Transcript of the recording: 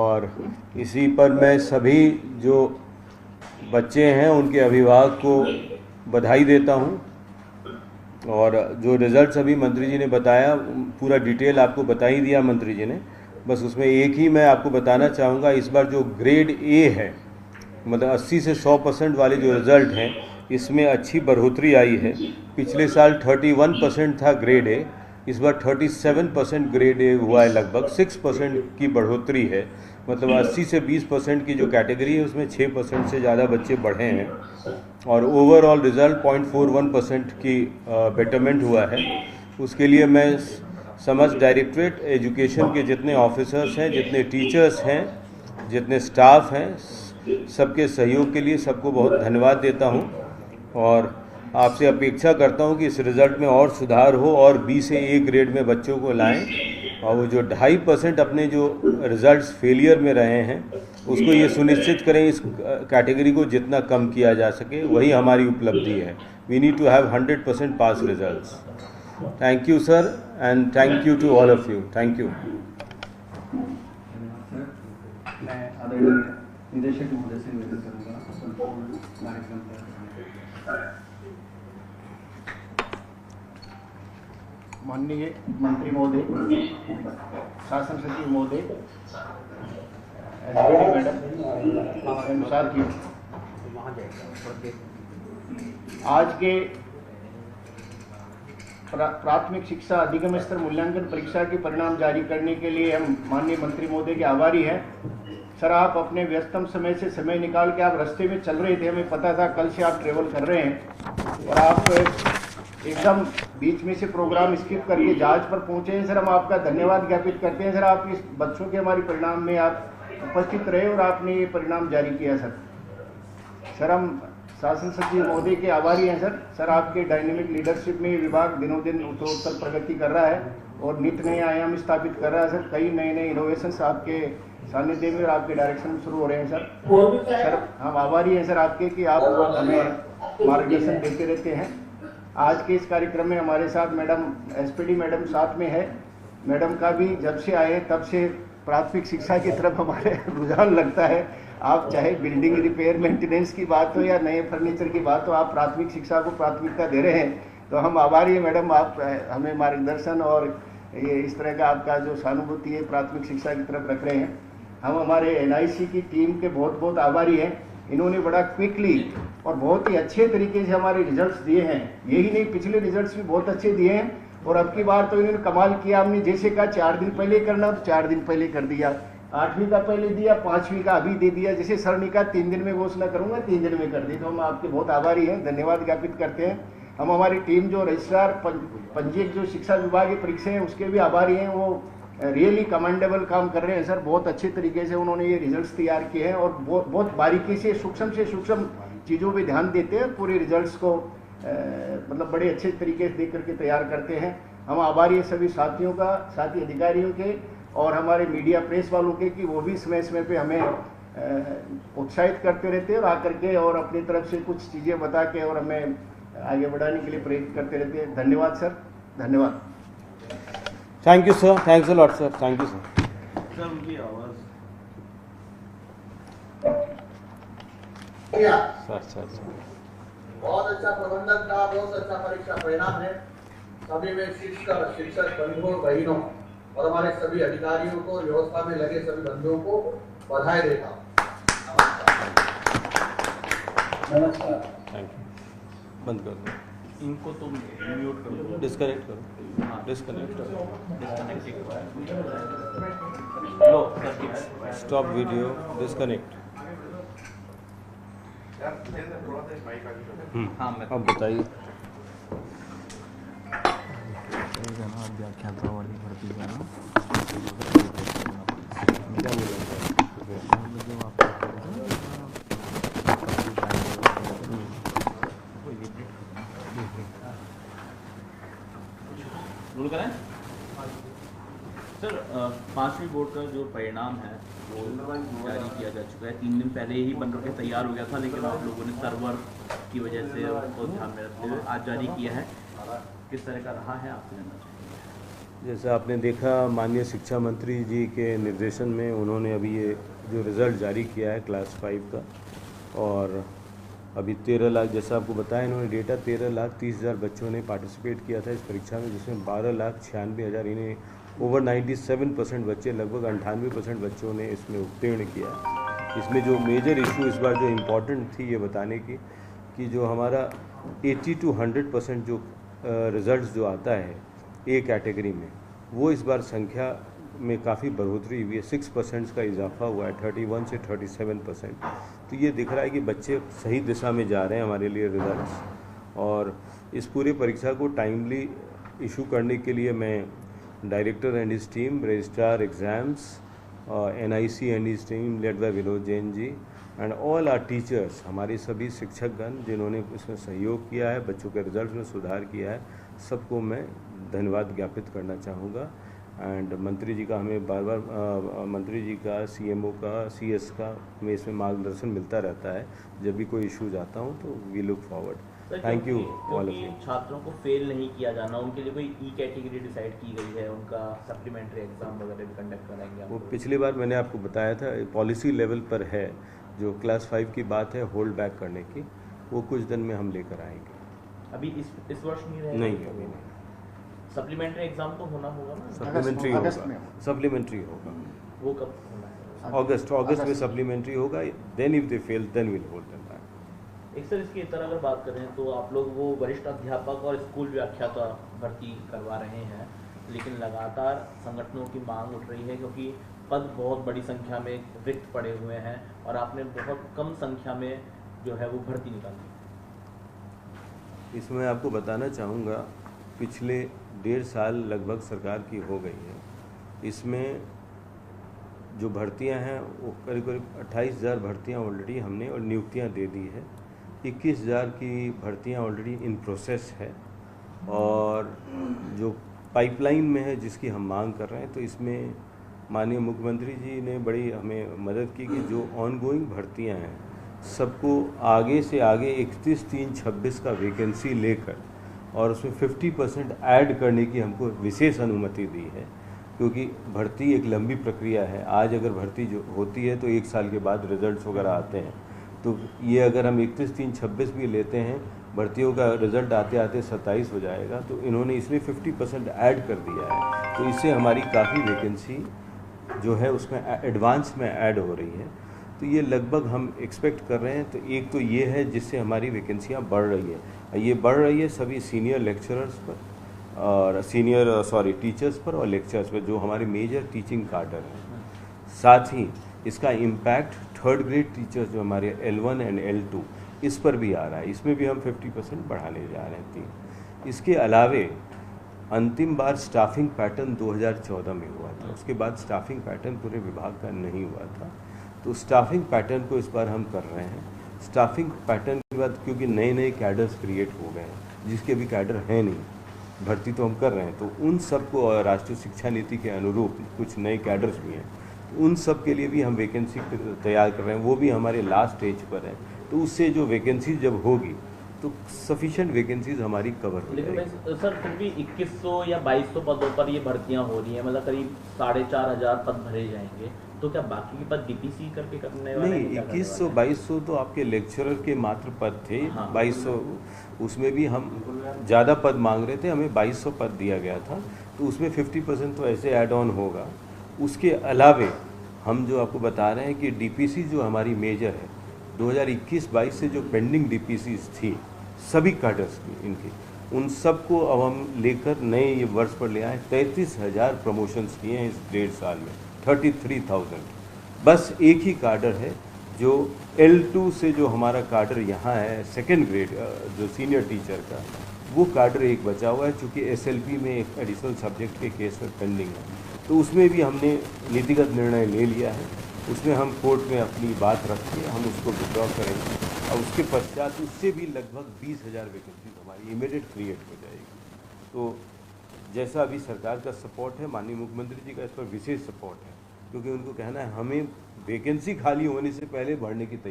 और इसी पर मैं सभी जो बच्चे हैं उनके अभिभावक को बधाई देता हूं। और जो रिज़ल्ट्स अभी मंत्री जी ने बताया, पूरा डिटेल आपको बता ही दिया मंत्री जी ने। बस उसमें एक ही मैं आपको बताना चाहूँगा, इस बार जो ग्रेड ए है, मतलब 80 से 100% वाले जो रिज़ल्ट हैं, इसमें अच्छी बढ़ोतरी आई है। पिछले साल 31% था ग्रेड ए, इस बार 37% ग्रेड ए हुआ है, लगभग 6% की बढ़ोतरी है। मतलब 80 से 20% की जो कैटेगरी है उसमें 6% से ज़्यादा बच्चे बढ़े हैं। और ओवरऑल रिज़ल्ट 0.41% की बेटरमेंट हुआ है। उसके लिए मैं समस्त डायरेक्टरेट एजुकेशन के जितने ऑफिसर्स हैं, जितने टीचर्स हैं, जितने स्टाफ हैं, सबके सहयोग के लिए सबको बहुत धन्यवाद देता हूं। और आपसे अपेक्षा करता हूं कि इस रिज़ल्ट में और सुधार हो और बी से ए ग्रेड में बच्चों को लाएं। और वो जो 2.5% अपने जो रिज़ल्ट्स फेलियर में रहे हैं, उसको ये सुनिश्चित करें इस कैटेगरी को जितना कम किया जा सके, वही हमारी उपलब्धि है। We need to have 100% pass results. Thank you sir, and thank you too all of you. Thank you. मैं आदरणीय निदेशक महोदय से निवेदन करूँगा संपूर्ण कार्यक्रम तैयार करने। माननीय मंत्री महोदय, शासन सचिव महोदय, मैडम, साथियों, आज के प्राथमिक शिक्षा अधिगम स्तर मूल्यांकन परीक्षा के परिणाम जारी करने के लिए हम माननीय मंत्री महोदय के आभारी हैं। सर, आप अपने व्यस्तम समय से समय निकाल के आप रास्ते में चल रहे थे, हमें पता था कल से आप ट्रेवल कर रहे हैं और आप एकदम बीच में से प्रोग्राम स्किप करके जहाज पर पहुंचे हैं। सर, हम आपका धन्यवाद ज्ञापित करते हैं। सर, आप इस बच्चों के हमारे परिणाम में आप उपस्थित रहे और आपने ये परिणाम जारी किया। सर, हम शासन सचिव महोदय के आभारी हैं। सर, आपके डायनेमिक लीडरशिप में ये विभाग दिनों दिन उत्तरोत्तर प्रगति कर रहा है और नित्य नए आयाम स्थापित कर रहा है। सर, कई नए नए इनोवेशंस आपके सानिध्य में और आपके डायरेक्शन में शुरू हो रहे हैं। सर, हम आभारी हैं सर आपके कि आप हमें मार्गदर्शन देते रहते हैं। आज के इस कार्यक्रम में हमारे साथ मैडम एसपीडी मैडम साथ में है। मैडम का भी जब से आए तब से प्राथमिक शिक्षा की तरफ हमारे रुझान लगता है। आप चाहे बिल्डिंग रिपेयर मेंटेनेंस की बात हो या नए फर्नीचर की बात हो, आप प्राथमिक शिक्षा को प्राथमिकता दे रहे हैं, तो हम आभारी हैं मैडम। आप हमें मार्गदर्शन और ये इस तरह का आपका जो सहानुभूति है प्राथमिक शिक्षा की तरफ रख रहे हैं। हम हमारे एनआईसी की टीम के बहुत बहुत आभारी हैं। इन्होंने बड़ा क्विकली और बहुत ही अच्छे तरीके से हमारे रिजल्ट्स दिए हैं। यही नहीं, पिछले रिजल्ट्स भी बहुत अच्छे दिए हैं और अब की बार तो इन्होंने कमाल किया। हमने जैसे कहा 4 दिन पहले करना तो 4 दिन पहले कर दिया, 8वीं का पहले दिया, 5वीं का अभी दे दिया। जैसे सर ने कहा 3 दिन में घोषणा करूंगा, 3 दिन में कर दी। तो हम आपके बहुत आभारी हैं, धन्यवाद ज्ञापित करते हैं। हम हमारी टीम जो रजिस्ट्रार पंजीयक जो शिक्षा विभाग की परीक्षा है उसके भी आभारी हैं। वो रियली कमेंडेबल काम कर रहे हैं सर। बहुत अच्छे तरीके से उन्होंने ये रिजल्ट्स तैयार किए हैं और बहुत बारीकी से सूक्ष्म चीज़ों पे ध्यान देते हैं। पूरे रिजल्ट्स को मतलब बड़े अच्छे तरीके से देख करके तैयार करते हैं। हम आभारी हैं सभी साथियों का, साथी अधिकारियों के और हमारे मीडिया प्रेस वालों के कि वो भी समय समय पे हमें उत्साहित करते रहते हैं और आकर के और अपनी तरफ से कुछ चीज़ें बता के और हमें आगे बढ़ाने के लिए प्रेरित करते रहते हैं। धन्यवाद सर, धन्यवाद। Thank you sir, thanks a lot sir, thank you sir. Sir, उनकी आवाज़ सर बहुत अच्छा प्रबंधन का, बहुत अच्छा परीक्षा परिणाम है। सभी में शिक्षक बंधुओं बहनों और हमारे सभी अधिकारियों को, व्यवस्था में लगे सभी बंधुओं को बधाई देता हूँ। नमस्कार। Thank you. बंद कर दो इनको, तुम म्यूट कर दो, डिस्कनेक्ट करो। हाँ, डिस्कनेक्ट करो, स्टॉप वीडियो, डिस्कनेक्ट। अब बताइए। सर, 5वीं बोर्ड का जो परिणाम है वो जारी किया जा चुका है। 3 दिन पहले ही बन के तैयार हो गया था, लेकिन आप लोगों ने सर्वर की वजह से उसको ध्यान में रखते हुए आज जारी किया है। किस तरह का रहा है आपको जानना चाहिए। जैसा आपने देखा, माननीय शिक्षा मंत्री जी के निर्देशन में उन्होंने अभी ये जो रिज़ल्ट जारी किया है क्लास 5 का, और अभी 13 लाख, जैसा आपको बताया इन्होंने डेटा, 13,30,000 बच्चों ने पार्टिसिपेट किया था इस परीक्षा में, जिसमें 12,96,000 इन्हें ओवर 97% बच्चे, लगभग 98% बच्चों ने इसमें उत्तीर्ण किया। इसमें जो मेजर इशू इस बार जो इम्पोर्टेंट थी ये बताने की कि जो हमारा 80 to 100% जो रिज़ल्ट जो आता है ए कैटेगरी में, वो इस बार संख्या में काफ़ी बढ़ोतरी हुई है। 6% का इजाफा हुआ है, 31 से 37%। तो ये दिख रहा है कि बच्चे सही दिशा में जा रहे हैं हमारे लिए रिज़ल्ट्स। और इस पूरी परीक्षा को टाइमली इशू करने के लिए मैं director and his team, registrar exams, NIC and his team led by Vinod Jain ji and all our teachers, हमारे सभी शिक्षकगण जिन्होंने इसमें सहयोग किया है, बच्चों के रिजल्ट में सुधार किया है, सबको मैं धन्यवाद ज्ञापित करना चाहूँगा। एंड मंत्री जी का हमें बार बार मंत्री जी का, CMO का, CS का हमें इसमें मार्गदर्शन मिलता रहता है जब भी कोई इशूज आता हूँ, तो we look forward. Thank you all of you. छात्रों को फेल नहीं किया जाना, उनके लिए कोई E कैटेगरी डिसाइड की गई है, उनका सप्लीमेंट्री एग्जाम वगैरह भी कंडक्ट कराएंगे? वो पिछली बार मैंने आपको बताया था, पॉलिसी लेवल पर है, जो क्लास 5 की बात है होल्ड बैक करने की, वो कुछ दिन में हम लेकर आएंगे। अभी इस वर्ष नहीं रहेगा? नहीं, अभी नहीं। सप्लीमेंट्री एग्जाम तो होना होगा ना? सप्लीमेंट्री होगा, सप्लीमेंट्री होगा। वो कब होना है? अगस्त में सप्लीमेंट्री होगा। Then if they fail then will hold them back. एक सर, इसकी तरह अगर बात करें तो आप लोग वो वरिष्ठ अध्यापक और स्कूल व्याख्याता भर्ती करवा रहे हैं, लेकिन लगातार संगठनों की मांग उठ रही है क्योंकि पद बहुत बड़ी संख्या में रिक्त पड़े हुए हैं और आपने बहुत कम संख्या में जो है वो भर्ती निकाली। इसमें आपको बताना चाहूँगा, पिछले 1.5 साल लगभग सरकार की हो गई है। इसमें जो भर्तियां हैं वो करीब 28,000 भर्तियां ऑलरेडी हमने और नियुक्तियां दे दी है। 21,000 की भर्तियां ऑलरेडी इन प्रोसेस है और जो पाइपलाइन में है जिसकी हम मांग कर रहे हैं। तो इसमें माननीय मुख्यमंत्री जी ने बड़ी हमें मदद की कि जो ऑनगोइंग भर्तियां हैं सबको आगे से आगे 31/3/26 का वैकेंसी लेकर और उसमें 50% ऐड करने की हमको विशेष अनुमति दी है, क्योंकि भर्ती एक लंबी प्रक्रिया है। आज अगर भर्ती जो होती है तो 1 साल के बाद रिजल्ट्स वगैरह आते हैं, तो ये अगर हम 31/3/26 भी लेते हैं, भर्तियों का रिज़ल्ट आते आते 27 हो जाएगा। तो इन्होंने इसमें 50% ऐड कर दिया है, तो इससे हमारी काफ़ी वैकेंसी जो है उसमें एडवांस में ऐड हो रही है। तो ये लगभग हम एक्सपेक्ट कर रहे हैं। तो एक तो ये है जिससे हमारी वैकेंसियाँ बढ़ रही है। ये बढ़ रही है सभी सीनियर लेक्चरर्स पर और टीचर्स पर और लेक्चरर्स पर, जो हमारे मेजर टीचिंग कार्डर हैं। साथ ही इसका इम्पैक्ट 3rd ग्रेड टीचर्स जो हमारे L1 एंड L2 इस पर भी आ रहा है। इसमें भी हम 50% बढ़ाने जा रहे हैं। इसके अलावे अंतिम बार स्टाफिंग पैटर्न 2014 में हुआ था, उसके बाद स्टाफिंग पैटर्न पूरे विभाग का नहीं हुआ था। तो स्टाफिंग पैटर्न को इस बार हम कर रहे हैं। स्टाफिंग पैटर्न के बाद क्योंकि नए कैडर्स क्रिएट हो गए हैं, जिसके भी कैडर हैं नहीं, भर्ती तो हम कर रहे हैं, तो उन सबको राष्ट्रीय शिक्षा नीति के अनुरूप कुछ नए कैडर्स भी हैं, तो उन सब के लिए भी हम वैकेंसी तैयार कर रहे हैं। वो भी हमारे लास्ट स्टेज पर है। तो उससे जो वैकेंसी जब होगी तो सफिशिएंट वैकेंसीज हमारी कवर हो जाएगी। लेकिन सर फिर भी 2100 या 2200 पदों पर ये भर्तियां हो रही हैं, मतलब करीब 4,500 पद भरे जाएंगे। तो क्या बाकी के पद DPC करके करने वाले नहीं, 2100-2200 तो आपके लेक्चरर के मात्र पद थे। हाँ। 2200 उसमें भी हम ज़्यादा पद मांग रहे थे, हमें 2200 पद दिया गया था। तो उसमें 50% तो ऐसे ऐड ऑन होगा। उसके अलावे हम जो आपको बता रहे हैं कि DPC जो हमारी मेजर है, 2021-22 से जो पेंडिंग DPCs थी सभी कैडर्स की इनकी, उन सबको अब हम लेकर नए ये वर्ष पर ले आए। 33,000 प्रमोशंस किए हैं इस 1.5 साल में, 33,000। बस एक ही कार्डर है जो L2 से जो हमारा कार्डर यहाँ है 2nd ग्रेड जो सीनियर टीचर का, वो कार्डर एक बचा हुआ है, चूँकि SLP में एक एडिशनल सब्जेक्ट के केस में पेंडिंग है। तो उसमें भी हमने नीतिगत निर्णय ले लिया है। उसमें हम कोर्ट में अपनी बात रख के हम उसको विड्रॉ करेंगे और उसके पश्चात उससे भी लगभग 20,000 वैकेंसी हमारी इमीडिएट क्रिएट हो जाएगी। तो जैसा अभी सरकार का सपोर्ट है, माननीय मुख्यमंत्री जी का इस पर विशेष सपोर्ट है, क्योंकि उनको कहना है हमें वैकेंसी खाली होने से पहले भरने की तैयारी